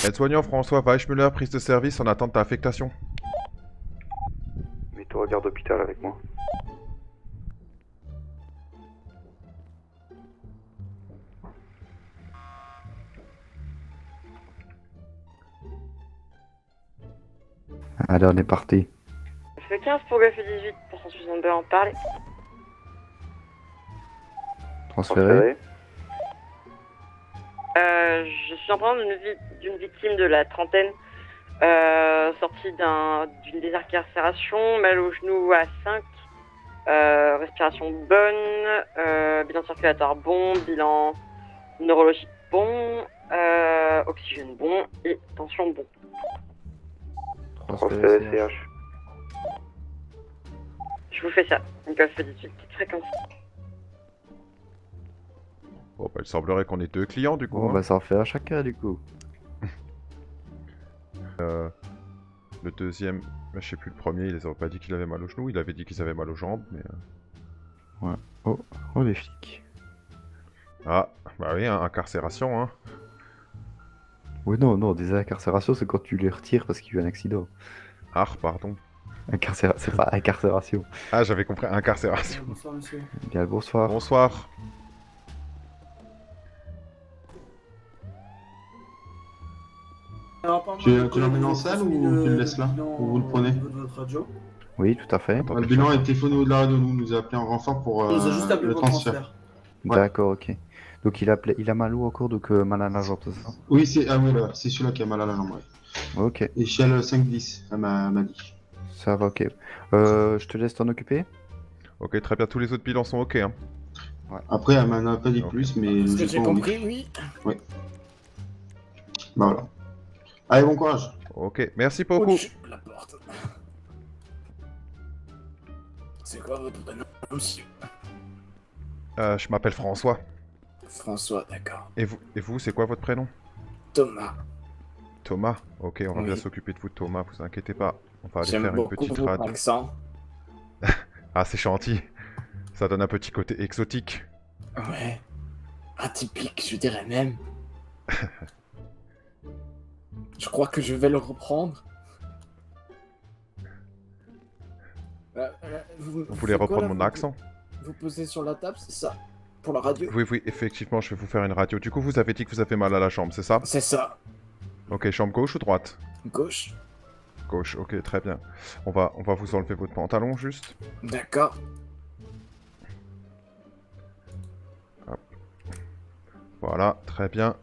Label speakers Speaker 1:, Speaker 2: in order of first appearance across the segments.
Speaker 1: Aide-soignant François Weichmüller, prise de service en attente d'affectation.
Speaker 2: Mets-toi à garde d'hôpital avec moi.
Speaker 3: Allez, on est parti.
Speaker 4: Je fais 15 pour Golf 18 pour 162 en parler.
Speaker 3: Transféré.
Speaker 4: Je suis en train d'une victime de la trentaine, sortie d'une désincarcération, mal au genou à 5, respiration bonne, bilan circulatoire bon, bilan neurologique bon, oxygène bon et tension bon.
Speaker 2: Transféré CH.
Speaker 4: Je vous fais ça, une Golf 18, petite fréquence.
Speaker 1: Bon, bah, il semblerait qu'on ait 2 clients du coup.
Speaker 3: Bon,
Speaker 1: hein.
Speaker 3: bah ça en fait un chacun du coup.
Speaker 1: Le deuxième, bah, je sais plus, le premier, il les aurait pas dit qu'il avait mal au genou, il avait dit qu'ils avaient mal aux jambes, mais...
Speaker 3: Ouais. Oh, oh les flics.
Speaker 1: Ah, bah oui, hein, incarcération, hein.
Speaker 3: Oui, non, non, des incarcérations, c'est quand tu les retires parce qu'il y a eu un accident.
Speaker 1: Ah, pardon.
Speaker 3: C'est pas incarcération.
Speaker 1: Ah, j'avais compris, incarcération.
Speaker 5: Bonsoir monsieur.
Speaker 3: Bien le bonsoir.
Speaker 1: Bonsoir.
Speaker 5: Alors, apparemment,
Speaker 6: Tu
Speaker 5: le collègue
Speaker 6: l'emmènes en
Speaker 5: vous a
Speaker 6: salle
Speaker 5: transmis
Speaker 6: ou tu le laisses là?
Speaker 5: bilan
Speaker 6: Ou vous le prenez?
Speaker 5: au niveau de votre radio.
Speaker 3: Oui, tout à fait.
Speaker 1: Attendez,
Speaker 6: Le bilan a été fait au niveau de la radio, nous a appelé en renfort pour
Speaker 5: On nous a juste appelé
Speaker 6: le
Speaker 5: pour
Speaker 6: transfert.
Speaker 5: transfert.
Speaker 6: Ouais.
Speaker 3: D'accord, ok. Donc il a mal où encore, donc mal à la jambe, c'est ça?
Speaker 6: Oui, c'est oui, là, c'est celui-là qui a mal à la jambe. Ouais.
Speaker 3: Ok,
Speaker 6: Échelle 5-10, elle m'a dit.
Speaker 3: ça va, ok. Je te laisse t'en occuper?
Speaker 1: Ok, très bien, tous les autres bilans sont ok, hein.
Speaker 6: Après, elle m'en a pas dit
Speaker 1: Ok.
Speaker 6: plus, mais
Speaker 5: Ce que j'ai
Speaker 6: pas
Speaker 5: compris, oui.
Speaker 6: Bah voilà. Allez, bon courage.
Speaker 1: Ok, merci beaucoup.
Speaker 5: Ouch, la porte. C'est quoi votre prénom, monsieur?
Speaker 1: Je m'appelle François.
Speaker 5: François, d'accord.
Speaker 1: Et vous, c'est quoi votre prénom?
Speaker 5: Thomas.
Speaker 1: Thomas. Ok, on va
Speaker 5: Oui.
Speaker 1: bien s'occuper de vous, Thomas, vous inquiétez pas. On va aller
Speaker 5: J'aime
Speaker 1: faire une
Speaker 5: beaucoup
Speaker 1: petite
Speaker 5: votre
Speaker 1: radio.
Speaker 5: accent.
Speaker 1: Ah, c'est gentil. Ça donne un petit côté exotique.
Speaker 5: Ouais. Atypique, je dirais même. Je crois que je vais le reprendre.
Speaker 1: Vous voulez reprendre mon accent?
Speaker 5: Vous posez sur la table, c'est ça? Pour la radio?
Speaker 1: Oui, oui, effectivement, je vais vous faire une radio. Du coup, vous avez dit que vous avez mal à la jambe, c'est ça?
Speaker 5: C'est ça.
Speaker 1: Ok, jambe gauche ou droite?
Speaker 5: Gauche.
Speaker 1: Gauche, ok, très bien. On va vous enlever votre pantalon, juste.
Speaker 5: D'accord.
Speaker 1: Voilà, très bien.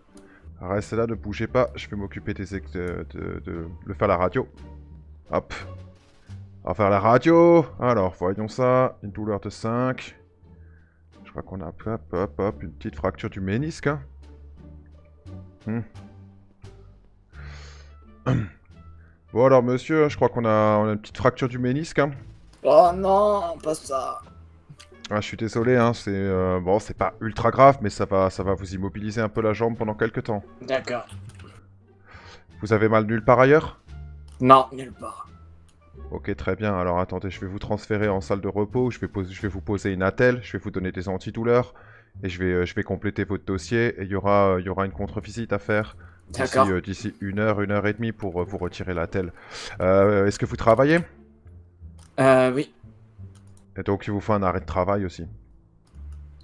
Speaker 1: Restez là, ne bougez pas. Je vais m'occuper de le faire la radio. Hop. On va faire la radio. Alors, voyons ça. Une douleur de 5. Je crois qu'on a, hop, une petite fracture du ménisque. Hein. Bon alors, monsieur, je crois qu'on a une petite fracture du ménisque. Hein.
Speaker 5: Oh non, pas ça.
Speaker 1: Ah, je suis désolé, hein, c'est bon, c'est pas ultra grave, mais ça va vous immobiliser un peu la jambe pendant quelques temps.
Speaker 5: D'accord.
Speaker 1: Vous avez mal nulle part ailleurs?
Speaker 5: Non, nulle part.
Speaker 1: Ok, très bien. Alors attendez, je vais vous transférer en salle de repos. Je vais vous poser une attelle. Je vais vous donner des antidouleurs. Et je vais compléter votre dossier. Et il y aura une contre-visite à faire
Speaker 5: D'accord.
Speaker 1: d'ici 1 heure et demie pour vous retirer l'attelle. Est-ce que vous travaillez?
Speaker 5: Oui.
Speaker 1: Et donc il vous faut un arrêt de travail aussi.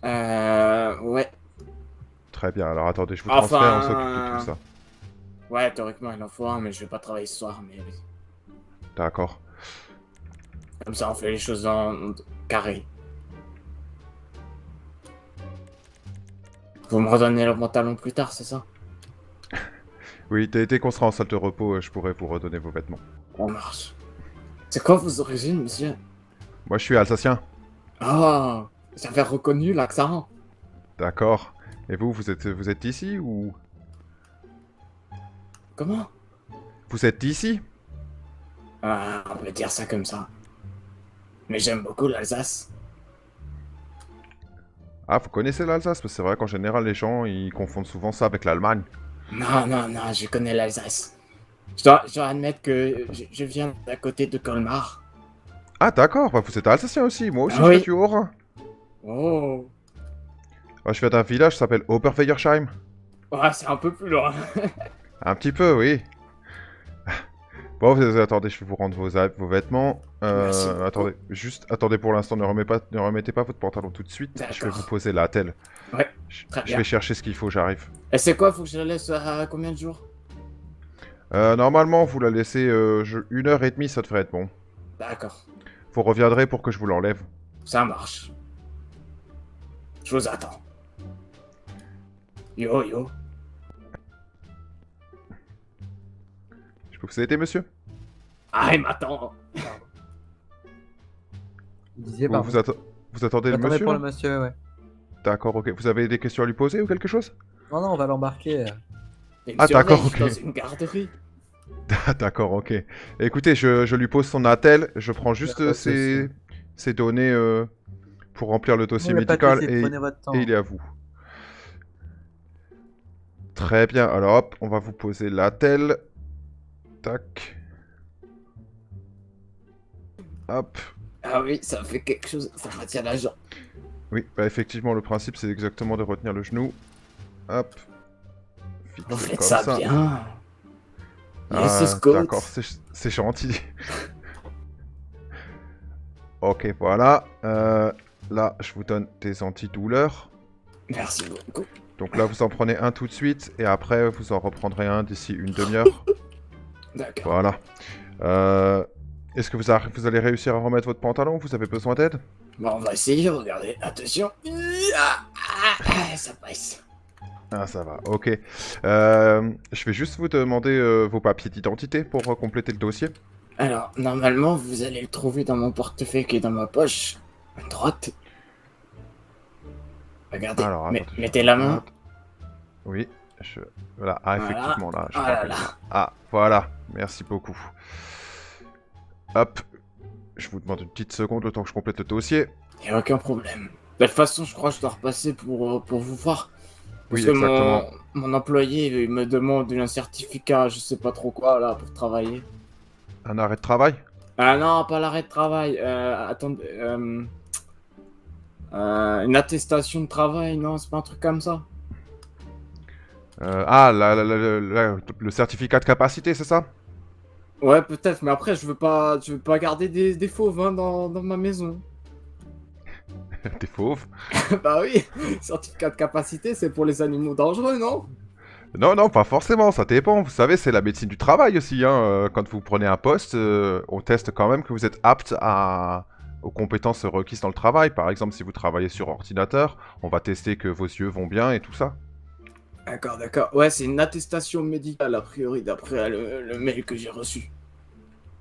Speaker 5: Ouais.
Speaker 1: Très bien. Alors attendez, je vous
Speaker 5: Enfin,
Speaker 1: transfère. On s'occupe de tout ça.
Speaker 5: Ouais, théoriquement, il en faut un, mais je vais pas travailler ce soir, mais oui.
Speaker 1: D'accord.
Speaker 5: Comme ça, on fait les choses en carré. Vous me redonnez le pantalon plus tard, c'est ça?
Speaker 1: Oui, dès qu'on sera en salle de repos, je pourrai vous redonner vos vêtements.
Speaker 5: On marche. C'est quoi vos origines, monsieur?
Speaker 1: Moi, je suis alsacien.
Speaker 5: Oh, j'avais reconnu l'accent.
Speaker 1: D'accord. Et vous êtes d'ici ou...
Speaker 5: Comment?
Speaker 1: Vous êtes d'ici?
Speaker 5: Ah, on peut dire ça comme ça. Mais j'aime beaucoup l'Alsace.
Speaker 1: Ah, vous connaissez l'Alsace? Parce que c'est vrai qu'en général, les gens, ils confondent souvent ça avec l'Allemagne.
Speaker 5: Non, non, non, je connais l'Alsace. Je dois admettre que je viens d'à côté de Colmar.
Speaker 1: Ah, d'accord. Bah, vous êtes alsacien aussi. Moi aussi,
Speaker 5: Ah
Speaker 1: je
Speaker 5: oui.
Speaker 1: suis du Haut-Rhin.
Speaker 5: Oh,
Speaker 1: Je viens d'un village qui s'appelle Oberweiersheim.
Speaker 5: ouais, c'est un peu plus loin.
Speaker 1: Un petit peu, oui. Bon, attendez, je vais vous rendre vos vêtements.
Speaker 5: Merci beaucoup.
Speaker 1: Attendez, juste attendez pour l'instant, ne remettez pas votre pantalon tout de suite. Je vais
Speaker 5: D'accord.
Speaker 1: vous poser la telle.
Speaker 5: Ouais,
Speaker 1: Je
Speaker 5: très
Speaker 1: je
Speaker 5: bien.
Speaker 1: vais chercher ce qu'il faut, j'arrive.
Speaker 5: Et c'est quoi, faut que je la laisse à combien de jours?
Speaker 1: Normalement, vous la laissez 1h30, ça devrait être bon.
Speaker 5: D'accord,
Speaker 1: Vous reviendrez pour que je vous l'enlève.
Speaker 5: ça marche. Je vous attends. Yo, yo.
Speaker 1: Je peux vous aider, monsieur?
Speaker 5: Ah, il m'attend.
Speaker 2: Vous disiez,
Speaker 1: Vous,
Speaker 2: pardon.
Speaker 1: vous attendez le
Speaker 2: J'attendais
Speaker 1: monsieur
Speaker 2: pour
Speaker 1: là
Speaker 2: le monsieur, ouais.
Speaker 1: D'accord, ok. Vous avez des questions à lui poser ou quelque chose?
Speaker 2: Non, non, on va l'embarquer.
Speaker 5: Il me
Speaker 1: Ah, d'accord,
Speaker 5: surveille,
Speaker 1: ok.
Speaker 5: je suis dans une garderie.
Speaker 1: D'accord, ok. Écoutez, je lui pose son attel, je prends juste
Speaker 2: pas de souci.
Speaker 1: ses données pour remplir le dossier
Speaker 2: Non, y a pas de
Speaker 1: médical
Speaker 2: souci, prenez votre temps.
Speaker 1: et il est à vous. Très bien, alors hop, on va vous poser l'attel. Tac. Hop.
Speaker 5: Ah oui, ça fait quelque chose, ça retient la jambe.
Speaker 1: Oui, bah effectivement, le principe c'est exactement de retenir le genou. Hop.
Speaker 5: Vous
Speaker 1: Fixer
Speaker 5: faites
Speaker 1: comme
Speaker 5: ça bien.
Speaker 1: Ah,
Speaker 5: Yes, Scott.
Speaker 1: d'accord, c'est gentil. Ok, voilà. Là, je vous donne des antidouleurs.
Speaker 5: Merci beaucoup.
Speaker 1: Donc là, vous en prenez un tout de suite, et après, vous en reprendrez un d'ici une demi-heure.
Speaker 5: D'accord.
Speaker 1: Voilà. Est-ce que vous allez réussir à remettre votre pantalon? Vous avez besoin d'aide?
Speaker 5: Bon, on va essayer, regardez. Attention. Ça passe.
Speaker 1: Ah, ça va, ok. Je vais juste vous demander vos papiers d'identité pour compléter le dossier.
Speaker 5: Alors, normalement, vous allez le trouver dans mon portefeuille qui est dans ma poche. À droite. Regardez.
Speaker 1: Alors, attendez.
Speaker 5: Mettez la main.
Speaker 1: Oui, voilà. Ah,
Speaker 5: Voilà.
Speaker 1: effectivement, là. Je
Speaker 5: Oh
Speaker 1: crois
Speaker 5: là
Speaker 1: que-
Speaker 5: là.
Speaker 1: Ah, voilà. Merci beaucoup. Hop. Je vous demande une petite seconde le temps que je complète le dossier.
Speaker 5: Y a aucun problème. De toute façon, je crois que je dois repasser pour vous voir. Parce
Speaker 1: Oui,
Speaker 5: que
Speaker 1: exactement.
Speaker 5: mon employé il me demande un certificat, je sais pas trop quoi, là, pour travailler.
Speaker 1: Un arrêt de travail?
Speaker 5: Ah non, pas l'arrêt de travail. Attendez. Une attestation de travail, non, c'est pas un truc comme ça.
Speaker 1: Ah, le certificat de capacité, c'est ça?
Speaker 5: Ouais, peut-être, mais après, je veux pas garder des fauves hein, dans ma maison.
Speaker 1: T'es fauve?
Speaker 5: Bah oui, certificat de capacité, c'est pour les animaux dangereux, non?
Speaker 1: Non, non, pas forcément, ça dépend. Vous savez, c'est la médecine du travail aussi. Hein. Quand vous prenez un poste, on teste quand même que vous êtes apte aux compétences requises dans le travail. Par exemple, si vous travaillez sur ordinateur, on va tester que vos yeux vont bien et tout ça.
Speaker 5: D'accord, d'accord. Ouais, c'est une attestation médicale, a priori, d'après le mail que j'ai reçu.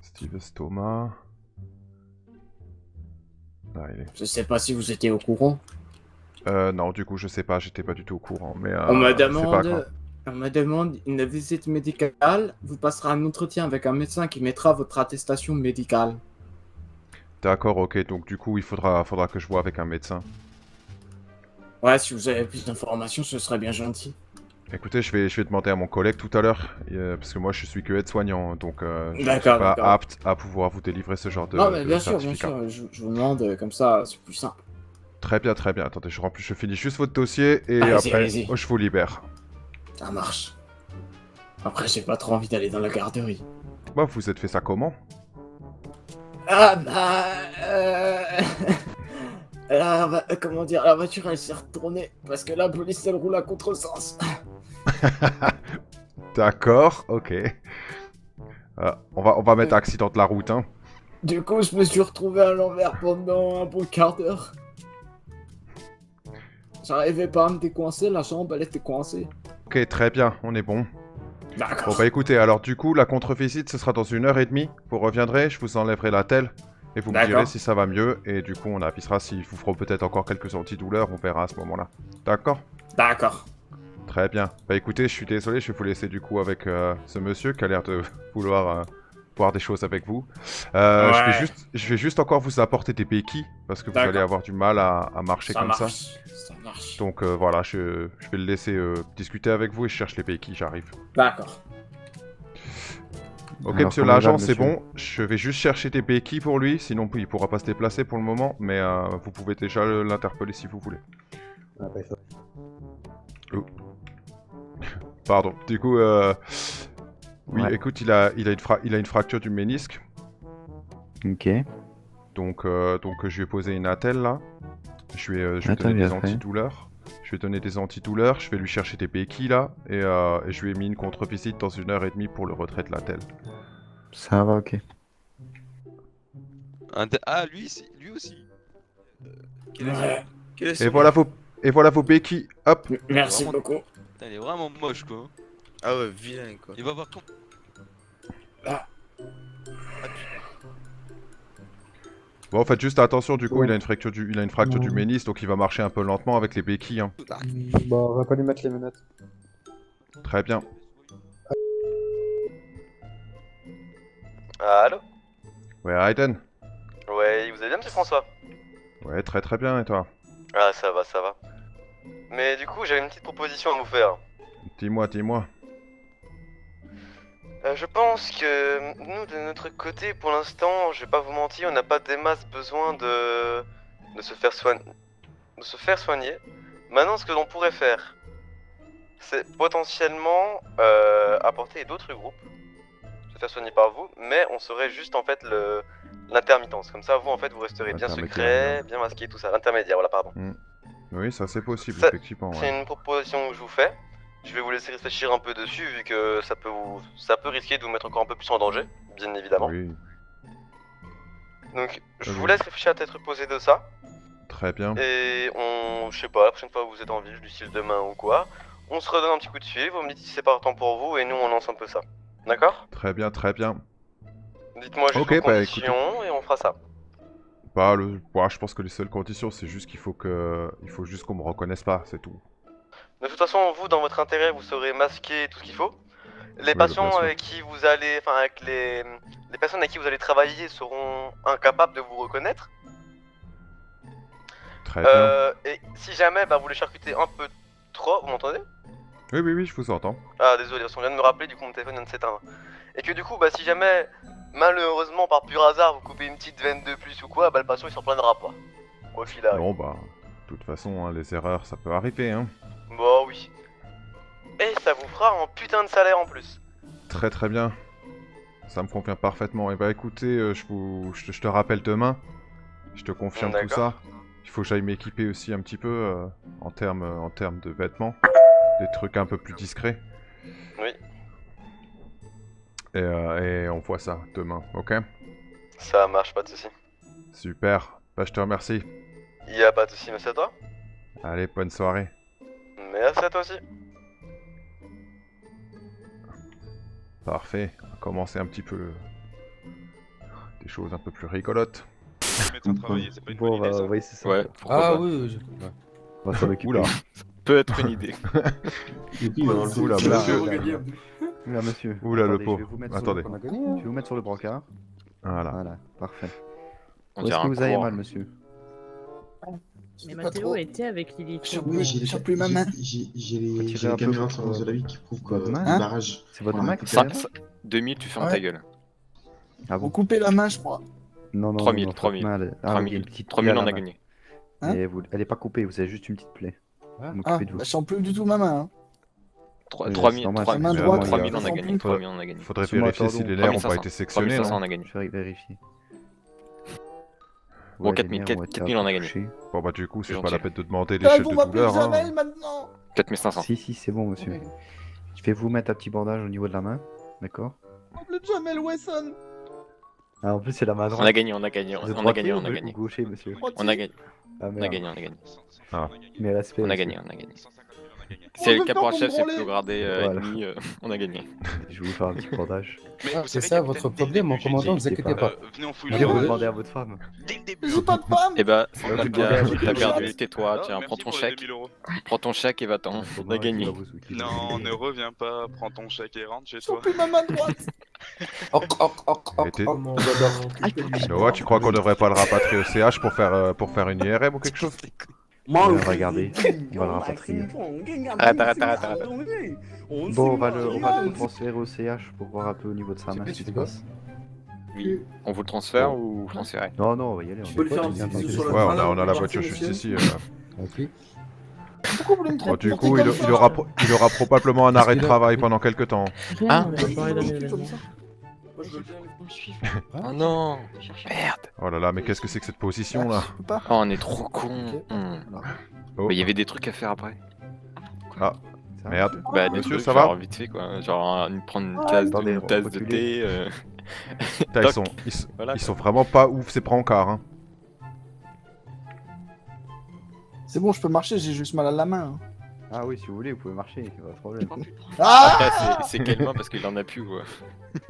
Speaker 1: Steve Stoma. Ah, il est...
Speaker 5: Je sais pas si vous étiez au courant.
Speaker 1: Non, du coup, je sais pas, j'étais pas du tout au courant. Mais
Speaker 5: On me
Speaker 1: c'est pas grave.
Speaker 5: demande une visite médicale. Vous passerez un entretien avec un médecin qui mettra votre attestation médicale.
Speaker 1: D'accord, ok. Donc du coup, il faudra que je vois avec un médecin.
Speaker 5: Ouais, si vous avez plus d'informations, ce serait bien gentil.
Speaker 1: Écoutez, je vais demander à mon collègue tout à l'heure, parce que moi je suis que aide-soignant, donc je suis
Speaker 5: D'accord,
Speaker 1: pas
Speaker 5: d'accord.
Speaker 1: apte à pouvoir vous délivrer ce genre de,
Speaker 5: Non, mais
Speaker 1: de
Speaker 5: bien sûr,
Speaker 1: certificat.
Speaker 5: je vous demande comme ça, c'est plus simple.
Speaker 1: Très bien, très bien. Attendez, je finis juste votre dossier et
Speaker 5: Allez-y,
Speaker 1: après,
Speaker 5: allez-y.
Speaker 1: je vous libère.
Speaker 5: Ça marche. Après, j'ai pas trop envie d'aller dans la garderie.
Speaker 1: Bah, vous êtes fait ça comment?
Speaker 5: Ah bah... comment dire, la voiture elle s'est retournée parce que la police elle roule à contresens.
Speaker 1: D'accord, ok. On va mettre accident de la route, hein.
Speaker 5: Du coup, je me suis retrouvé à l'envers pendant un bon quart d'heure. J'arrivais pas à me décoincer, la jambe elle était coincée.
Speaker 1: Ok, très bien, on est bon. Bon
Speaker 5: D'accord.
Speaker 1: bah écoutez, alors du coup, la contre-visite, ce sera dans 1h30. Vous reviendrez, je vous enlèverai la telle. Et vous me direz
Speaker 5: D'accord.
Speaker 1: si ça va mieux, et du coup on avisera s'il vous fera peut-être encore quelques antidouleurs, on verra à ce moment-là. D'accord?
Speaker 5: D'accord.
Speaker 1: Très bien. Bah écoutez, je suis désolé, je vais vous laisser du coup avec ce monsieur qui a l'air de vouloir voir des choses avec vous.
Speaker 5: Ouais.
Speaker 1: Je vais juste encore vous apporter des béquilles, parce que vous allez
Speaker 5: D'accord.
Speaker 1: avoir du mal à marcher
Speaker 5: Ça
Speaker 1: comme ça.
Speaker 5: marche. Ça marche.
Speaker 1: Donc voilà, je vais le laisser discuter avec vous et je cherche les béquilles, j'arrive.
Speaker 5: D'accord.
Speaker 1: Ok,
Speaker 3: Alors,
Speaker 1: monsieur
Speaker 3: comment il va,
Speaker 1: l'agent, c'est
Speaker 3: monsieur
Speaker 1: bon. Je vais juste chercher des béquilles pour lui, sinon il pourra pas se déplacer pour le moment, mais vous pouvez déjà l'interpeller si vous voulez. Pardon, du coup, Oui,
Speaker 3: Ouais.
Speaker 1: écoute, il a une fracture du ménisque.
Speaker 3: Ok.
Speaker 1: Donc je lui ai posé une attelle là. Je vais
Speaker 3: Attends,
Speaker 1: donner
Speaker 3: bien
Speaker 1: des
Speaker 3: fait.
Speaker 1: antidouleurs. Je vais donner des antidouleurs, je vais lui chercher des béquilles là. Et je lui ai mis une contre-visite dans 1h30 pour le retrait de l'attelle.
Speaker 3: Ça va, ok.
Speaker 7: Ah, lui aussi. Quel est son-
Speaker 5: Ouais.
Speaker 7: quel est
Speaker 1: Et
Speaker 7: son-
Speaker 1: voilà vos béquilles. Hop.
Speaker 5: Merci
Speaker 7: Vraiment-
Speaker 5: beaucoup.
Speaker 7: Putain, il est vraiment moche quoi.
Speaker 8: Ah ouais, vilain quoi.
Speaker 7: Il va voir quand.
Speaker 1: Bon, faites juste attention, du coup,
Speaker 2: Ouais.
Speaker 1: il a une fracture du
Speaker 2: Ouais.
Speaker 1: ménisque, donc il va marcher un peu lentement avec les béquilles. Hein.
Speaker 2: Bon, on va pas lui mettre les menottes.
Speaker 1: Très bien.
Speaker 9: Allô?
Speaker 1: Ouais, Aiden.
Speaker 9: Ouais, vous allez bien, monsieur François?
Speaker 1: Ouais, très très bien, et toi?
Speaker 9: Ah, ça va, ça va. Mais du coup, j'avais une petite proposition à vous faire.
Speaker 1: Dis-moi.
Speaker 9: Je pense que nous, de notre côté, pour l'instant, je vais pas vous mentir, on n'a pas des masses besoin de se faire soigner. Maintenant, ce que l'on pourrait faire, c'est potentiellement apporter d'autres groupes, se faire soigner par vous, mais on serait juste en fait l'intermittence. Comme ça, vous en fait, vous resterez bien secret, bien masqué, tout ça. L'intermédiaire, voilà, pardon.
Speaker 1: Oui, ça c'est possible,
Speaker 9: Ça-
Speaker 1: effectivement.
Speaker 9: C'est
Speaker 1: Ouais.
Speaker 9: une proposition que je vous fais. Je vais vous laisser réfléchir un peu dessus, vu que ça peut risquer de vous mettre encore un peu plus en danger, bien évidemment.
Speaker 1: Oui,
Speaker 9: Donc, je
Speaker 1: Oui.
Speaker 9: vous laisse réfléchir à tête reposée de ça.
Speaker 1: très bien.
Speaker 9: Et je sais pas, la prochaine fois que vous êtes en ville, du style demain ou quoi, on se redonne un petit coup de fil, vous me dites si c'est partant pour vous, et nous on lance un peu ça. D'accord?
Speaker 1: Très bien, très bien.
Speaker 9: Dites-moi juste
Speaker 1: Ok,
Speaker 9: vos
Speaker 1: bah,
Speaker 9: conditions, et on fera ça.
Speaker 1: Je pense que les seules conditions, c'est juste qu'il faut juste qu'on me reconnaisse pas, c'est tout.
Speaker 9: De toute façon, vous, dans votre intérêt, vous serez masqué tout ce qu'il faut. Les
Speaker 1: Oui, bien
Speaker 9: patients
Speaker 1: sûr.
Speaker 9: avec qui vous allez, enfin avec les personnes avec qui vous allez travailler seront incapables de vous reconnaître.
Speaker 1: Très bien.
Speaker 9: Et si jamais vous les charcutez un peu trop, vous m'entendez?
Speaker 1: Oui, je vous entends.
Speaker 9: Ah désolé, on vient de me rappeler, du coup mon téléphone vient de s'éteindre. Et que du coup, si jamais, malheureusement, par pur hasard, vous coupez une petite veine de plus ou quoi, le patient il s'en plaindra pas. Quoi qu'il arrive.
Speaker 1: Non, bah, de toute façon, hein, les erreurs, ça peut arriver, hein.
Speaker 9: Bon oui. Et ça vous fera un putain de salaire en plus.
Speaker 1: Très très bien. Ça me convient parfaitement. Et bah écoutez, je te rappelle demain. Je te confirme tout ça.
Speaker 9: D'accord.
Speaker 1: Il faut que j'aille m'équiper aussi un petit peu en termes de vêtements. Des trucs un peu plus discrets.
Speaker 9: Oui.
Speaker 1: Et on voit ça demain, ok?
Speaker 9: Ça marche, pas de soucis.
Speaker 1: Super. Bah je te remercie.
Speaker 9: Y a pas de soucis, merci à toi.
Speaker 1: Allez, bonne soirée.
Speaker 9: Merci à toi aussi.
Speaker 1: Parfait. On va commencer un petit peu des choses un peu plus rigolotes.
Speaker 6: mettre à travailler,
Speaker 8: c'est pas
Speaker 3: Bon, on va essayer ça.
Speaker 7: Ouais, pourquoi
Speaker 2: Ah
Speaker 7: pas.
Speaker 2: oui,
Speaker 3: On va s'en occuper.
Speaker 1: Oula.
Speaker 7: Peut être une idée.
Speaker 6: Et puis, dans le
Speaker 1: Oula,
Speaker 6: coup,
Speaker 1: monsieur.
Speaker 3: Oula, monsieur.
Speaker 1: Oula, le
Speaker 3: Attendez,
Speaker 1: pauvre.
Speaker 3: Je vais vous mettre
Speaker 1: Attendez.
Speaker 3: Sur le... Je vais vous mettre sur le brancard.
Speaker 1: Voilà.
Speaker 3: Voilà, parfait.
Speaker 7: On
Speaker 3: Où est-ce
Speaker 7: dirait
Speaker 3: que
Speaker 7: un
Speaker 3: vous avez
Speaker 7: courant.
Speaker 3: mal, monsieur?
Speaker 10: Mais
Speaker 5: Pas
Speaker 10: Mathéo
Speaker 5: trop.
Speaker 10: était avec Lilith.
Speaker 6: Oui,
Speaker 5: Je sens plus ma main.
Speaker 6: J'ai
Speaker 3: Faut
Speaker 6: les
Speaker 3: tirer un peu
Speaker 6: caméras de
Speaker 3: votre-
Speaker 6: surveillance de la vie qui prouvent que
Speaker 3: votre main.
Speaker 6: le barrage.
Speaker 3: C'est votre
Speaker 6: Ouais,
Speaker 3: main
Speaker 6: un
Speaker 3: qui
Speaker 6: peu
Speaker 3: fait
Speaker 6: de-
Speaker 7: 2000, tu fermes
Speaker 5: Ouais.
Speaker 7: ta gueule.
Speaker 3: Ah
Speaker 5: Vous
Speaker 3: bon?
Speaker 5: coupez la main, je crois.
Speaker 3: Non, non,
Speaker 7: 3000,
Speaker 3: non, votre
Speaker 7: 3000.
Speaker 3: main, elle- Ah, oui,
Speaker 7: 3000.
Speaker 3: il y a une petite
Speaker 7: 3000
Speaker 3: plaie à
Speaker 7: on
Speaker 3: la
Speaker 7: a
Speaker 3: main.
Speaker 7: gagné.
Speaker 5: Hein
Speaker 3: Et elle est pas coupée, vous avez juste une petite plaie.
Speaker 2: Ah.
Speaker 3: Vous
Speaker 5: Ah,
Speaker 3: m'occupez de vous.
Speaker 5: je sens plus du tout ma main. Hein.
Speaker 3: Oui,
Speaker 7: 3000,
Speaker 3: c'est normal,
Speaker 7: 3000,
Speaker 5: main
Speaker 1: mais
Speaker 5: droite,
Speaker 7: 3000 on a
Speaker 5: je sens
Speaker 7: gagné.
Speaker 5: plus.
Speaker 7: 3000 on a gagné.
Speaker 1: Faudrait
Speaker 3: Sur ma
Speaker 1: vérifier si
Speaker 3: pardon.
Speaker 1: les nerfs ont pas
Speaker 7: 3500,
Speaker 1: été sectionnés,
Speaker 7: 3500
Speaker 1: non?
Speaker 7: on a gagné.
Speaker 3: Je vais vérifier.
Speaker 7: Bon,
Speaker 3: Ouais,
Speaker 7: 4000,
Speaker 3: les nerfs ont été
Speaker 7: 4000 on a gagné.
Speaker 3: touchés.
Speaker 1: Bon bah du coup, c'est
Speaker 7: C'est
Speaker 1: pas la
Speaker 7: gentil.
Speaker 1: peine de demander
Speaker 5: Ah,
Speaker 1: l'échelle
Speaker 5: vous
Speaker 1: de
Speaker 5: m'appelez
Speaker 1: douleur, hein.
Speaker 5: Jamel maintenant.
Speaker 7: 4500.
Speaker 3: Si, c'est bon, monsieur. Je vais vous mettre un petit bandage au niveau de la main. D'accord?
Speaker 5: M'appelez Jamel Wesson.
Speaker 3: Ah, en plus, c'est la main
Speaker 7: On
Speaker 3: droite.
Speaker 7: a gagné, on a gagné,
Speaker 3: Vous êtes
Speaker 7: on a
Speaker 3: droitier
Speaker 7: gagné,
Speaker 3: ou
Speaker 7: on a gagné.
Speaker 3: gaucher, monsieur?
Speaker 7: On a gagné,
Speaker 3: Ah,
Speaker 7: on a
Speaker 3: merde.
Speaker 7: gagné, on a gagné.
Speaker 3: Mais respect.
Speaker 7: On a
Speaker 3: monsieur.
Speaker 7: gagné, on a gagné. C'est le
Speaker 5: même temps
Speaker 7: caporal
Speaker 5: pour
Speaker 7: chef,
Speaker 5: me
Speaker 7: c'est le
Speaker 5: branler.
Speaker 7: plus gradé
Speaker 3: Voilà.
Speaker 7: ennemi, on a gagné.
Speaker 3: Je vais vous faire un petit bandage.
Speaker 8: Mais
Speaker 2: Ah,
Speaker 8: vous
Speaker 2: c'est
Speaker 8: savez,
Speaker 2: ça
Speaker 8: capitaine,
Speaker 2: votre
Speaker 8: dès le
Speaker 2: problème,
Speaker 8: début,
Speaker 2: mon
Speaker 8: j'ai
Speaker 2: commandant,
Speaker 8: dit,
Speaker 2: vous inquiétez pas.
Speaker 8: venez, on fouille
Speaker 3: Je
Speaker 8: le
Speaker 3: vais vous
Speaker 8: barrage.
Speaker 3: demander à votre femme.
Speaker 8: Dès le début.
Speaker 5: J'ai pas de femme.
Speaker 7: Eh bah,
Speaker 3: Alors,
Speaker 7: t'as
Speaker 3: vous
Speaker 7: bien-
Speaker 3: demandez à votre
Speaker 7: t'as
Speaker 3: femme.
Speaker 7: perdu, tais-toi,
Speaker 8: Ah,
Speaker 7: tiens,
Speaker 8: merci
Speaker 7: prends ton
Speaker 8: pour les
Speaker 7: chèque.
Speaker 8: 2000 euros.
Speaker 7: Prends ton chèque et va-t'en, on a gagné.
Speaker 8: Non, ne reviens pas, prends ton chèque et rentre chez
Speaker 5: Je sens
Speaker 8: toi.
Speaker 5: plus ma main droite.
Speaker 1: Et t'es-
Speaker 2: Comment j'adore.
Speaker 1: Noah, tu crois qu'on devrait pas le rapatrier au CH pour faire une IRM ou quelque chose?
Speaker 3: Regardez, on va le rapatrier.
Speaker 7: Arrête.
Speaker 3: Bon, on va le transférer au CH pour voir un peu au niveau de sa main
Speaker 2: C'est
Speaker 3: ce qui se
Speaker 2: petit, quoi.
Speaker 3: passe.
Speaker 7: Oui. On vous le transfère ou vous transférez?
Speaker 3: Non, non, on va y aller.
Speaker 2: Tu peux lui faire un petit bisou sur la
Speaker 1: Ouais,
Speaker 2: main, là,
Speaker 1: on a la
Speaker 2: merci,
Speaker 1: voiture
Speaker 2: monsieur.
Speaker 1: juste ici.
Speaker 2: Ok. Pourquoi vous voulez me
Speaker 1: Bon,
Speaker 2: traiter
Speaker 1: du coup, il aura probablement un arrêt de travail pendant quelques temps.
Speaker 10: Rien,
Speaker 11: Hein
Speaker 10: on a parlé d'un événement.
Speaker 2: Moi, je veux bien me suivre.
Speaker 11: Oh non. Merde.
Speaker 1: Oh là là, mais qu'est-ce que c'est que cette position là?
Speaker 2: Je peux pas.
Speaker 11: Oh, on est trop con.
Speaker 1: Oh.
Speaker 11: Mais il y avait des trucs à faire après.
Speaker 1: Ah, merde.
Speaker 11: Bah, des
Speaker 1: Monsieur,
Speaker 11: trucs,
Speaker 1: ça
Speaker 11: genre
Speaker 1: va?
Speaker 11: vite fait quoi. Genre prendre une
Speaker 2: Ah,
Speaker 11: tasse,
Speaker 3: attendez,
Speaker 11: une tasse de
Speaker 3: reculez.
Speaker 11: thé.
Speaker 1: Putain,
Speaker 11: Toc. Voilà,
Speaker 1: ils
Speaker 11: quoi.
Speaker 1: sont vraiment pas ouf ces brancards. Hein.
Speaker 2: C'est bon, je peux marcher, j'ai juste mal à la main. hein.
Speaker 3: Ah oui, si vous voulez, vous pouvez marcher, pas de problème.
Speaker 2: Ah
Speaker 11: Après, c'est quelle main parce qu'il en a plus quoi.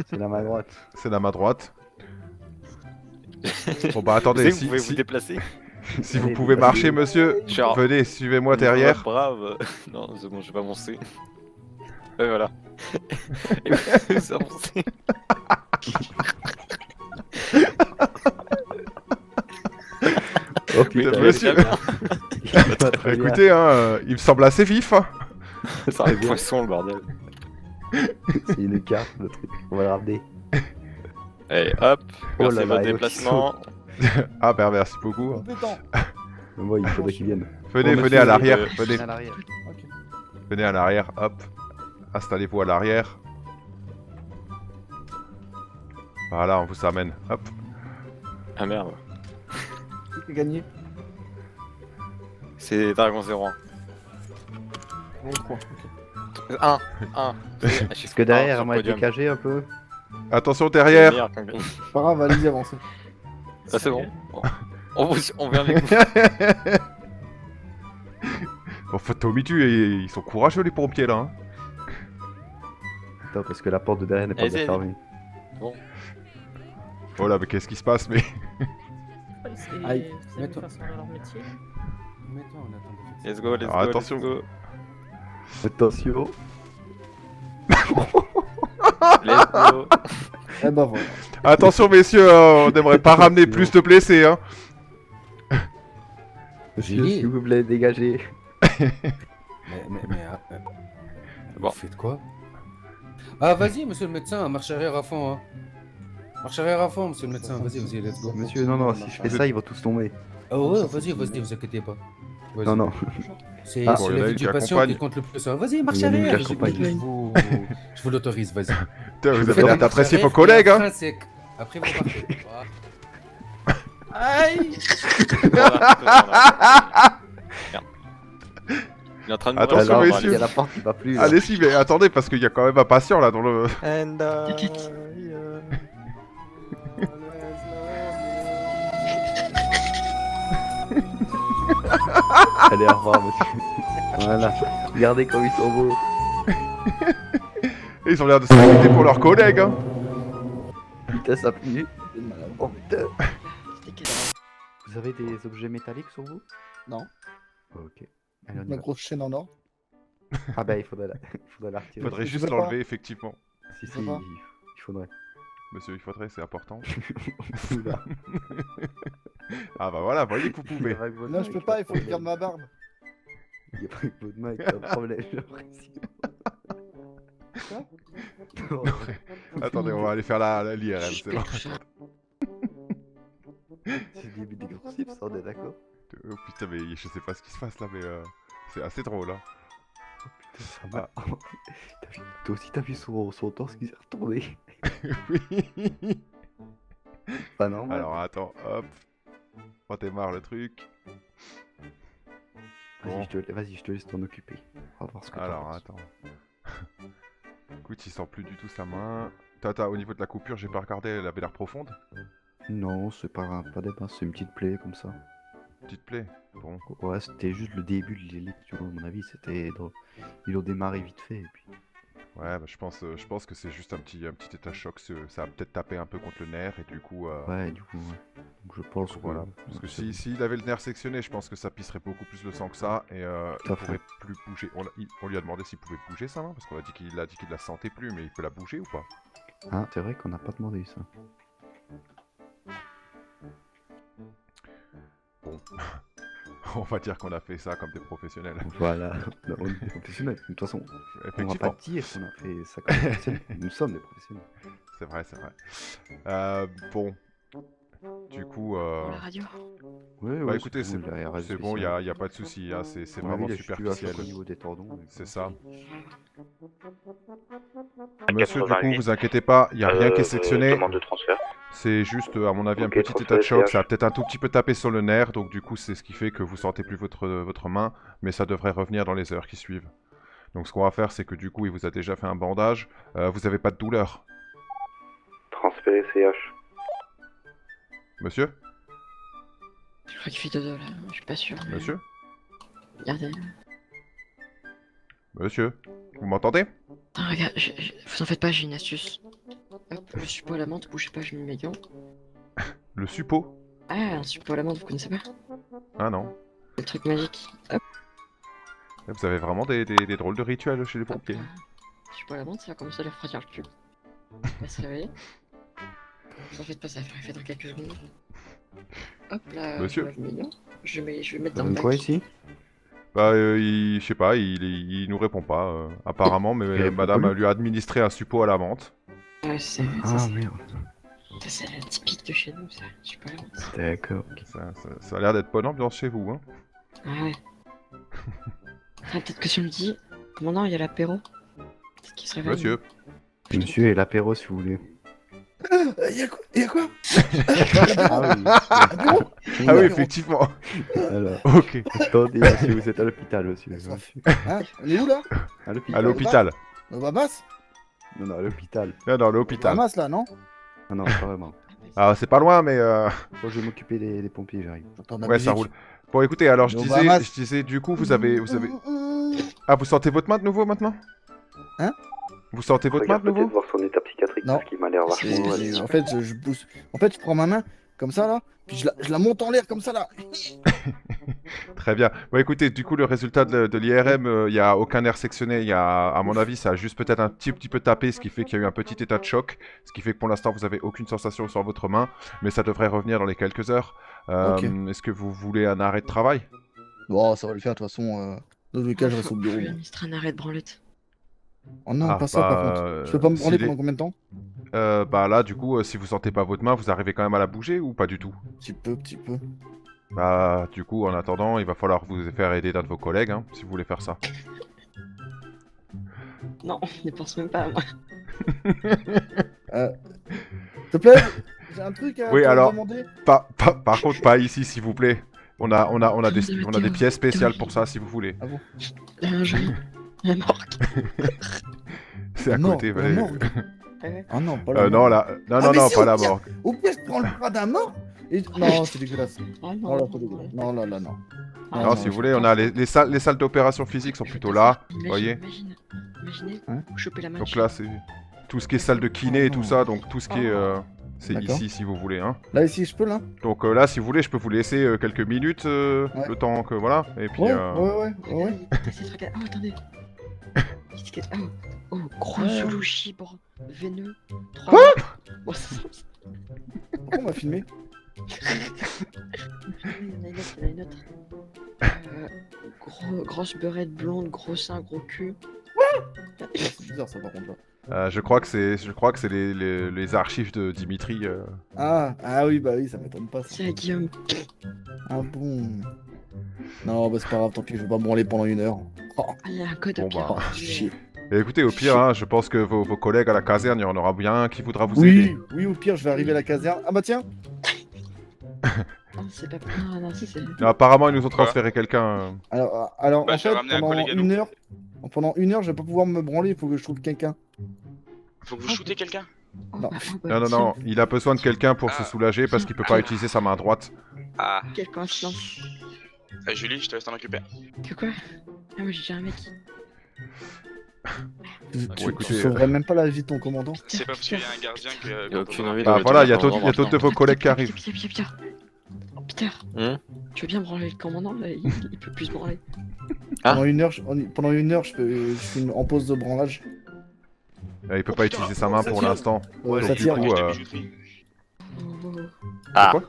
Speaker 3: C'est la main droite.
Speaker 1: C'est la main droite. Bon bah
Speaker 11: Vous
Speaker 1: attendez,
Speaker 11: savez que
Speaker 1: si,
Speaker 11: vous pouvez
Speaker 1: si-
Speaker 11: vous déplacer.
Speaker 1: si vous
Speaker 3: Allez,
Speaker 1: pouvez
Speaker 3: vas-y.
Speaker 1: marcher, monsieur,
Speaker 11: Genre,
Speaker 1: venez, suivez-moi derrière.
Speaker 11: Brave. Non, c'est bon, je vais pas avancer. Ouais, voilà. Et vous avancez.
Speaker 3: Oh
Speaker 11: Mais
Speaker 3: putain,
Speaker 1: monsieur.
Speaker 11: très bien.
Speaker 3: il va pas très bien.
Speaker 1: Écoutez, hein, il me semble assez vif. Hein.
Speaker 11: C'est un poisson le bordel.
Speaker 3: C'est une carte, le truc. On va le ramener.
Speaker 11: Allez, hop.
Speaker 3: Oh
Speaker 11: Merci
Speaker 3: là
Speaker 11: de votre
Speaker 3: là, il
Speaker 11: déplacement.
Speaker 1: Ah ben merci beaucoup.
Speaker 2: Compétent.
Speaker 3: Mais moi, il faudrait qu'il vienne.
Speaker 1: Venez,
Speaker 11: Bon,
Speaker 1: venez à
Speaker 11: monsieur,
Speaker 1: l'arrière, venez,
Speaker 3: À l'arrière.
Speaker 2: Ok.
Speaker 1: venez à l'arrière, hop. Installez-vous à l'arrière. Voilà, on vous amène, hop.
Speaker 11: Ah merde.
Speaker 2: Qui a gagné?
Speaker 11: C'est Dragon 01.
Speaker 2: Bon, 3.
Speaker 11: 1. 1.
Speaker 3: Parce que derrière, moi, décagé un peu.
Speaker 1: Attention derrière.
Speaker 2: Pas grave, allez-y, avancez.
Speaker 11: Ah, c'est bon. On vient avec vous.
Speaker 1: Bon, faut Tommy tue et ils sont courageux les pompiers là. Hein.
Speaker 3: Attends, parce que la porte de derrière n'est pas
Speaker 11: Allez-y,
Speaker 3: bien fermée.
Speaker 11: Bon.
Speaker 1: Oh là, mais qu'est-ce qui se passe mais
Speaker 2: Aïe,
Speaker 10: C'est une
Speaker 2: mets-toi.
Speaker 10: façon de leur métier.
Speaker 2: Mets-toi en attendant.
Speaker 11: Let's go, let's
Speaker 1: Alors,
Speaker 11: go.
Speaker 1: attention.
Speaker 11: Let's go.
Speaker 3: Attention.
Speaker 11: Let's go.
Speaker 2: Eh ben voilà.
Speaker 1: Attention messieurs, on n'aimerait pas ramener plus de blessés. Hein.
Speaker 3: Monsieur,
Speaker 2: Gilly.
Speaker 3: s'il vous plaît, dégagez.
Speaker 11: Bon.
Speaker 12: Vous faites quoi? Ah, vas-y, monsieur le médecin, marche arrière à fond. Hein. Marche arrière à fond, monsieur le médecin. Vas-y, let's go.
Speaker 3: Monsieur, non, si je fais ça, ils vont tous tomber.
Speaker 12: Oh, ouais, vas-y, vous inquiétez pas. Vas-y.
Speaker 3: Non.
Speaker 12: C'est
Speaker 3: Ah,
Speaker 1: bon,
Speaker 12: c'est
Speaker 1: il y en a
Speaker 12: la
Speaker 1: une
Speaker 12: vie
Speaker 1: qui
Speaker 12: du patient
Speaker 1: accompagne.
Speaker 12: qui compte le plus. Hein. Vas-y, marche
Speaker 3: Il y en a une
Speaker 12: arrière.
Speaker 3: qui accompagne.
Speaker 12: Je vous l'autorise, vas-y.
Speaker 1: Putain, vous avez
Speaker 12: Faites
Speaker 1: l'air
Speaker 12: la
Speaker 1: d'apprécier
Speaker 12: marche
Speaker 1: vos
Speaker 12: arrière
Speaker 1: collègues.
Speaker 12: et
Speaker 1: Hein.
Speaker 12: frein sec. Après, vous partez. Aïe.
Speaker 11: Merde. Il est en train de
Speaker 1: Attention,
Speaker 11: mourir.
Speaker 1: messieurs.
Speaker 3: Il y a la porte qui va plus. là.
Speaker 1: Allez-y, mais attendez parce qu'il y a quand même un patient là dans le.
Speaker 11: And
Speaker 3: Allez, au revoir, monsieur. Voilà. Regardez comme ils sont beaux.
Speaker 1: Ils ont l'air de s'inquiéter pour leurs collègues. Hein.
Speaker 3: Putain, ça pue. Oh putain. Vous avez des objets métalliques sur vous?
Speaker 2: Non.
Speaker 3: Ok. Allez, on y
Speaker 2: Ma
Speaker 3: va.
Speaker 2: grosse chaîne en or.
Speaker 3: Ah bah, il faudrait la retirer.
Speaker 1: Il faudrait
Speaker 2: Je
Speaker 1: juste
Speaker 2: sais pas.
Speaker 1: l'enlever effectivement.
Speaker 3: Si,
Speaker 2: Je sais pas.
Speaker 3: il faudrait.
Speaker 1: Monsieur, il faudrait, c'est important.
Speaker 3: Oula.
Speaker 1: Ah bah voilà, voyez que vous pouvez.
Speaker 3: Avec votre
Speaker 2: Non,
Speaker 3: main
Speaker 2: je peux
Speaker 3: qui
Speaker 2: pas,
Speaker 3: a
Speaker 2: il faut que je garde ma barbe.
Speaker 3: Il y a pas que votre main qui a un problème, j'ai l'impression. Non.
Speaker 1: Attendez, on va aller faire l'IRM, c'est bon.
Speaker 3: C'est le début des coursives, ça, on est d'accord?
Speaker 1: Oh putain, mais je sais pas ce qui se passe là, mais c'est assez drôle. Hein.
Speaker 3: Putain, ça m'a... Toi aussi, t'as vu son torse qui s'est retourné?
Speaker 1: Oui.
Speaker 3: Pas normal.
Speaker 1: Alors attends, hop. On démarre le truc. Bon.
Speaker 3: Vas-y, je te laisse t'en occuper. On va voir ce que t'en
Speaker 1: Alors
Speaker 3: penses.
Speaker 1: attends. Écoute, il sent plus du tout sa main. Tata, au niveau de la coupure, j'ai pas regardé, elle avait l'air profonde.
Speaker 3: Non, c'est pas des masses, c'est une petite plaie comme ça.
Speaker 1: Petite plaie. Bon.
Speaker 3: Ouais, c'était juste le début de l'élection, à mon avis, c'était dans... Ils ont démarré vite fait, et puis...
Speaker 1: Ouais, bah, je pense que c'est juste un petit état choc. Ça a peut-être tapé un peu contre le nerf et du coup.
Speaker 3: Ouais, du coup, ouais. Donc je pense que...
Speaker 1: Voilà. Parce que s'il avait le nerf sectionné, je pense que ça pisserait beaucoup plus le sang que ça et
Speaker 3: Tout à
Speaker 1: il pourrait
Speaker 3: fait.
Speaker 1: plus bouger. On lui a demandé s'il pouvait bouger sa main parce qu'on a dit qu'il la sentait plus, mais il peut la bouger ou pas?
Speaker 3: Ah, c'est vrai qu'on n'a pas demandé ça.
Speaker 1: Bon. On va dire qu'on a fait ça comme des professionnels.
Speaker 3: Voilà, on est des professionnels. De toute façon, on va
Speaker 1: Effectivement.
Speaker 3: pas dire qu'on a fait ça comme des professionnels. Nous sommes des professionnels.
Speaker 1: C'est vrai, c'est vrai. Bon. Du coup,
Speaker 3: Ouais,
Speaker 1: bah
Speaker 3: ouais,
Speaker 1: écoutez,
Speaker 3: c'est bon, il a rien
Speaker 1: c'est bon,
Speaker 3: spécial.
Speaker 1: y a pas de souci, hein, c'est
Speaker 3: Ouais,
Speaker 1: vraiment
Speaker 3: il a juste eu un
Speaker 1: superficiel.
Speaker 3: choc au niveau des tendons. mais-
Speaker 1: C'est ça.
Speaker 13: À
Speaker 1: Monsieur, du coup,
Speaker 13: 88,
Speaker 1: vous inquiétez pas, il y a rien qui est sectionné.
Speaker 13: demande de transfert.
Speaker 1: C'est juste, à mon avis, un
Speaker 13: Ok,
Speaker 1: petit
Speaker 13: transfert
Speaker 1: état de choc.
Speaker 13: SCH.
Speaker 1: Ça a peut-être un tout petit peu tapé sur le nerf, donc du coup, c'est ce qui fait que vous sentez plus votre main, mais ça devrait revenir dans les heures qui suivent. Donc ce qu'on va faire, c'est que du coup, il vous a déjà fait un bandage. Vous avez pas de douleur,
Speaker 13: Transfert SCH.
Speaker 1: monsieur?
Speaker 10: Je crois qu'il fait dodo là, je suis pas sûr. mais-
Speaker 1: Monsieur?
Speaker 10: Regardez.
Speaker 1: Monsieur? Vous m'entendez?
Speaker 10: Ah, regarde, vous en faites pas, j'ai une astuce. Hop, le suppôt à la menthe, bougez pas, je mets mes gants.
Speaker 1: Le suppôt?
Speaker 10: Ah, un suppôt à la menthe, vous connaissez pas?
Speaker 1: Ah non.
Speaker 10: Le truc magique. Hop,
Speaker 1: Vous avez vraiment des drôles de rituels chez les pompiers.
Speaker 10: suppôt à la menthe, ça va commencer à leur refroidir le cul. On va se réveiller. Vous en faites pas, ça va faire effet dans quelques secondes. Hop là,
Speaker 1: Monsieur.
Speaker 10: je mets mes gants. Je vais mettre dans
Speaker 3: Donne
Speaker 10: le bac.
Speaker 3: quoi ici?
Speaker 1: Bah, je sais pas, il nous répond pas, apparemment, mais
Speaker 3: Il répond
Speaker 1: madame
Speaker 3: pas, lui
Speaker 1: lui a administré un suppôt à la menthe.
Speaker 10: Ouais, c'est
Speaker 3: Ah merde.
Speaker 10: ça, c'est la typique de chez nous, ça. Suppôt à la menthe.
Speaker 3: D'accord.
Speaker 1: Ça a l'air d'être bonne ambiance chez vous, hein.
Speaker 10: Ah ouais. Ah, peut-être que si on me dit, commandant, il y a l'apéro. Peut-être qu'il se réveille.
Speaker 1: Monsieur.
Speaker 3: Monsieur et l'apéro si vous voulez.
Speaker 2: Y'a quoi
Speaker 3: Ah oui.
Speaker 1: Ah oui, effectivement.
Speaker 3: Alors.
Speaker 1: Ok.
Speaker 3: Attendez, monsieur, vous êtes à l'hôpital, monsieur.
Speaker 2: Hein? On est où là?
Speaker 3: À l'hôpital.
Speaker 1: À l'hôpital.
Speaker 2: Au Bahamas?
Speaker 3: Non, non, à l'hôpital.
Speaker 1: Non, non,
Speaker 2: Au
Speaker 1: l'hôpital.
Speaker 2: Bahamas là, non?
Speaker 3: Non, non, pas vraiment.
Speaker 1: Ah, c'est pas loin, mais
Speaker 3: Moi, je vais m'occuper des pompiers, j'arrive.
Speaker 2: J'entends de la
Speaker 1: ouais, ça
Speaker 2: musique.
Speaker 1: roule. Bon, écoutez, alors je
Speaker 2: Au
Speaker 1: disais,
Speaker 2: Bahamas.
Speaker 1: du coup, vous avez... Ah, vous sentez votre main de nouveau, maintenant?
Speaker 2: Hein?
Speaker 1: Vous sentez votre main de nouveau?
Speaker 13: voir son état psychiatrique
Speaker 2: Non.
Speaker 13: parce qu'il m'a l'air vachement.
Speaker 2: En fait, je pousse. En fait, je prends ma main comme ça là, puis je la monte en l'air comme ça là.
Speaker 1: Très bien. Bon, écoutez, du coup, le résultat de l'IRM, il n'y a aucun nerf sectionné. Il y a, à mon avis, ça a juste peut-être un petit peu tapé, ce qui fait qu'il y a eu un petit état de choc. Ce qui fait que pour l'instant, vous n'avez aucune sensation sur votre main, mais ça devrait revenir dans les quelques heures.
Speaker 2: Ok.
Speaker 1: Est-ce que vous voulez un arrêt de travail?
Speaker 2: Bon, ça va le faire de toute façon. Dans tous les cas, je reste au
Speaker 10: Je
Speaker 2: bureau.
Speaker 10: lui administre un arrêt de branlette.
Speaker 2: Oh non,
Speaker 1: Ah,
Speaker 2: pas ça par
Speaker 1: bah,
Speaker 2: contre. Je peux pas me branler
Speaker 1: s'il est-
Speaker 2: pendant combien de temps?
Speaker 1: Bah là, du coup, si vous sentez pas votre main, vous arrivez quand même à la bouger ou pas du tout?
Speaker 2: Petit peu.
Speaker 1: Bah, du coup, en attendant, il va falloir vous faire aider d'un de vos collègues, hein, si vous voulez faire ça.
Speaker 10: Non, ne pense même pas à moi.
Speaker 2: S'il te plaît, j'ai un truc à
Speaker 1: Oui,
Speaker 2: te
Speaker 1: alors,
Speaker 2: demander.
Speaker 1: par contre, pas ici, s'il vous plaît. On a des pièces spéciales pour ça, si vous voulez.
Speaker 2: Ah bon?
Speaker 10: La morgue.
Speaker 1: C'est à
Speaker 2: Non,
Speaker 1: côté,
Speaker 2: la
Speaker 1: allez.
Speaker 2: morgue. Ah non, pas la
Speaker 1: Non,
Speaker 2: morgue.
Speaker 1: là, non,
Speaker 2: Ah,
Speaker 1: non,
Speaker 2: mais
Speaker 1: non,
Speaker 2: si,
Speaker 1: pas
Speaker 2: au
Speaker 1: la
Speaker 2: pire-
Speaker 1: morgue.
Speaker 2: Au pire, je prends le bras d'un mort et... Non, c'est dégueulasse.
Speaker 10: Ah
Speaker 2: Non, là, c'est dégueulasse. Non, là, non.
Speaker 1: Non, si vous voulez, on a les salles d'opération physique sont plutôt là, vous voyez.
Speaker 10: Imaginez,
Speaker 2: Hein?
Speaker 10: vous chopez la main.
Speaker 1: Donc là, c'est tout ce qui est salle de kiné et tout ça, donc tout ce qui est... c'est
Speaker 2: D'accord.
Speaker 1: ici, si vous voulez, hein.
Speaker 2: Là, ici, je peux, là?
Speaker 1: Donc là, si vous voulez, je peux vous laisser quelques minutes, le temps que... Voilà, et puis...
Speaker 2: Ouais.
Speaker 10: Oh, attendez. Oh, gros
Speaker 2: Ouais.
Speaker 10: zoulou chibre, veineux.
Speaker 2: Quoi?
Speaker 10: Oh, ça-
Speaker 2: Pourquoi on m'a filmé?
Speaker 10: Il y en a une autre. Grosse beurette blonde, gros sein, gros cul.
Speaker 2: C'est bizarre, ça, par contre, là.
Speaker 1: je crois que c'est les archives de Dimitri.
Speaker 2: Ah oui, bah oui, ça m'étonne pas, ça.
Speaker 10: C'est à Guillaume.
Speaker 2: Ah bon? Non, bah c'est pas grave, tant pis, je vais pas me branler pendant 1 heure. Oh,
Speaker 10: Ah, il y a un code au
Speaker 1: Bon,
Speaker 10: pire.
Speaker 1: bah.
Speaker 2: chier.
Speaker 1: Et écoutez, au pire, hein, je pense que vos collègues à la caserne, il y en aura bien un qui voudra vous
Speaker 2: Oui,
Speaker 1: aider.
Speaker 2: oui, au pire, je vais arriver à la caserne. Ah bah tiens!
Speaker 10: Non, c'est pas. Non, si, c'est.
Speaker 1: Non, apparemment, ils nous ont transféré quelqu'un.
Speaker 2: Alors
Speaker 8: Bah,
Speaker 2: en
Speaker 8: j'ai
Speaker 2: fait,
Speaker 8: ramené un
Speaker 2: pendant
Speaker 8: collègue à nous.
Speaker 2: 1 heure, pendant 1 heure, je vais pas pouvoir me branler, il faut que je trouve quelqu'un.
Speaker 8: Faut que vous shootez quelqu'un.
Speaker 2: Non.
Speaker 1: Non, il a besoin de quelqu'un pour se soulager parce qu'il peut pas utiliser sa main droite.
Speaker 8: Ah.
Speaker 10: Quelle coïncidence.
Speaker 8: Julie, je te laisse t'en occuper.
Speaker 10: Que quoi? Ah, moi j'ai déjà un mec.
Speaker 2: Tu sauverais même pas la vie de ton commandant?
Speaker 8: C'est pas parce qu'il y a un gardien que.
Speaker 11: Il y a aucune envie
Speaker 1: Bah
Speaker 11: de
Speaker 1: voilà, il y a
Speaker 11: retourner
Speaker 1: d'autres de vos collègues qui arrivent.
Speaker 10: Peter,
Speaker 11: Hum
Speaker 10: tu veux bien branler le commandant là, il peut plus se branler.
Speaker 11: Ah.
Speaker 2: Pendant 1 heure, je suis en pause de branlage.
Speaker 1: Il peut pas utiliser sa main pour l'instant.
Speaker 2: Ouais,
Speaker 1: Donc,
Speaker 2: ça
Speaker 1: du
Speaker 2: tire.
Speaker 1: coup,
Speaker 8: Braquage de bijouterie.
Speaker 11: Ah.
Speaker 1: Quoi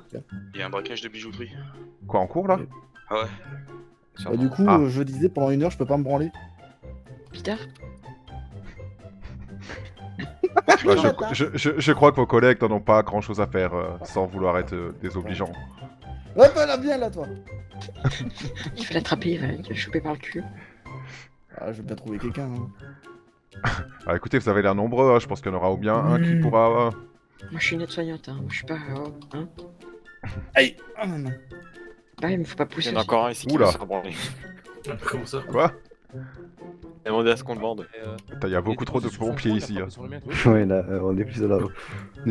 Speaker 8: Il y a un braquage de bijouterie.
Speaker 1: Quoi, en cours là?
Speaker 8: Ah ouais.
Speaker 2: Bah, du coup,
Speaker 1: Ah.
Speaker 2: je disais, pendant 1 heure, je peux pas me branler.
Speaker 10: Peter
Speaker 1: Bah, je crois que vos collègues n'en ont pas grand chose à faire sans vouloir être désobligeants.
Speaker 2: Hop là, viens là, toi.
Speaker 10: Il faut l'attraper, il va le choper par le cul.
Speaker 2: Ah, je vais bien trouver quelqu'un. Hein.
Speaker 1: Ah, écoutez, vous avez l'air nombreux, hein, je pense qu'il y en aura au bien un qui pourra...
Speaker 10: Moi je suis une aide-soignante, hein. Moi je suis pas... hein.
Speaker 2: Aïe. Ah non, non.
Speaker 10: Bah ouais, mais faut pas pousser.
Speaker 11: Il y en a encore un ici qui
Speaker 1: Oula.
Speaker 11: va se rebranler.
Speaker 6: Comment ça?
Speaker 1: Quoi?
Speaker 11: Demandez à ce qu'on demande.
Speaker 1: Putain, il y a beaucoup trop de pompiers ici. Hein.
Speaker 13: Ouais, là, on est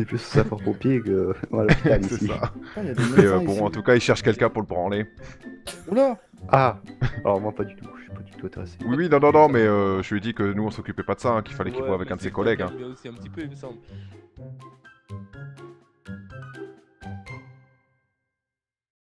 Speaker 13: plus sapeur-pompier que à l'hôpital
Speaker 1: C'est
Speaker 13: ici.
Speaker 1: ça.
Speaker 2: Ah, y a des
Speaker 1: Et
Speaker 2: médecins
Speaker 1: bon,
Speaker 2: ici.
Speaker 1: en tout cas, ils cherchent quelqu'un pour le branler.
Speaker 2: Oula.
Speaker 13: Ah! Alors moi pas du tout, je suis pas du tout intéressé.
Speaker 1: Oui, non, mais je lui ai dit que nous, on s'occupait pas de ça, hein, qu'il fallait qu'il voit avec un de ses collègues. Hein.
Speaker 14: Aussi un petit peu, il me semble.